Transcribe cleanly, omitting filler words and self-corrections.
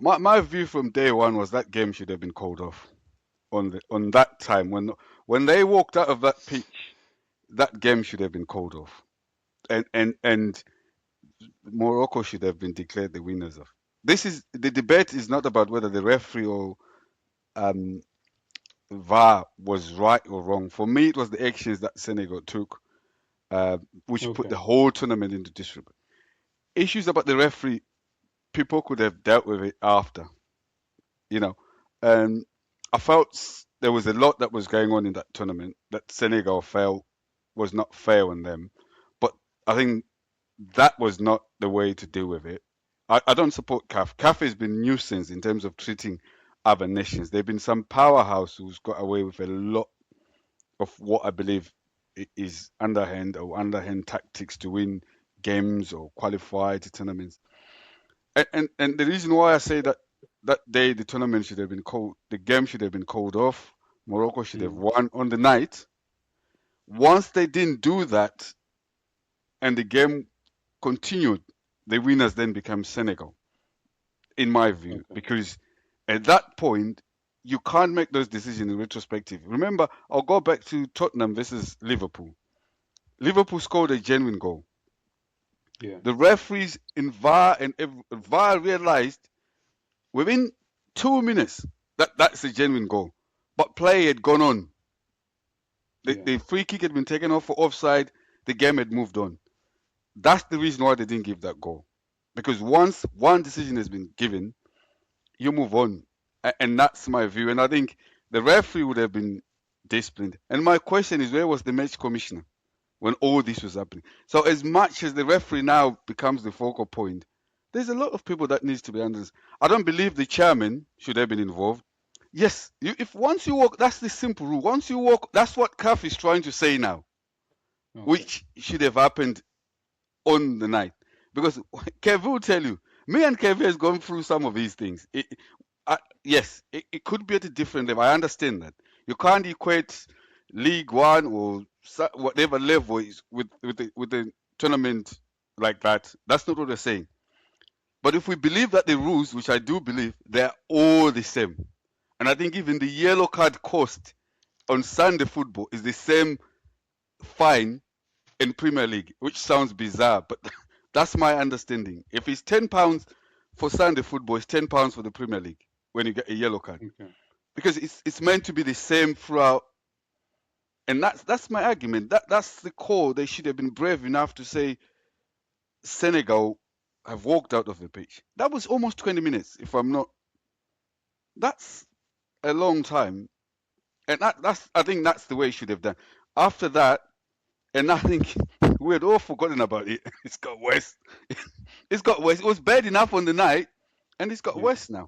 My view from day one was that game should have been called off on that time when they walked out of that pitch. That game should have been called off, and Morocco should have been declared the winners of. This is the debate is not about whether the referee or um, VAR was right or wrong. For me, it was the actions that Senegal took, uh, which put the Okay. whole tournament into disrepute. Issues about the referee, people could have dealt with it after, you know. And I felt there was a lot that was going on in that tournament that Senegal felt was not fair on them. But I think that was not the way to deal with it. I don't support CAF. CAF has been nuisance in terms of treating other nations. There have been some powerhouse who's got away with a lot of what I believe is underhand tactics to win games or qualify to tournaments. And the reason why I say that that day the tournament should have been called, the game should have been called off. Morocco should have Mm. won on the night. Once they didn't do that and the game continued, the winners then become Senegal, in my view, Okay. because at that point you can't make those decisions in retrospective. Remember, I'll go back to Tottenham versus Liverpool. Liverpool scored a genuine goal. Yeah. The referees in VAR and VAR realized within 2 minutes that that's a genuine goal. But play had gone on. Yeah. The free kick had been taken off for offside. The game had moved on. That's the reason why they didn't give that goal. Because once one decision has been given, you move on. And that's my view. And I think the referee would have been disciplined. And my question is, where was the match commissioner when all this was happening? So as much as the referee now becomes the focal point, there's a lot of people that needs to be under this. I don't believe the chairman should have been involved. Yes, if once you walk, that's the simple rule. Once you walk, that's what CAF is trying to say now, Okay. which should have happened on the night. Because Kev will tell you, me and Kev has gone through some of these things. Yes, it could be at a different level. I understand that. You can't equate League One or whatever level is with the tournament like that. That's not what we're saying. But if we believe that the rules, which I do believe, they're all the same. And I think even the yellow card cost on Sunday football is the same fine in Premier League, which sounds bizarre, but that's my understanding. If it's £10 for Sunday football, it's £10 for the Premier League when you get a yellow card, Okay. because it's meant to be the same throughout. And that's my argument. That's the core. They should have been brave enough to say Senegal have walked out of the pitch. That was almost 20 minutes, if I'm not. That's a long time, and that's I think that's the way it should have done. After that, and I think we had all forgotten about it. It's got worse. It's got worse. It was bad enough on the night, and it's got Yeah. worse now.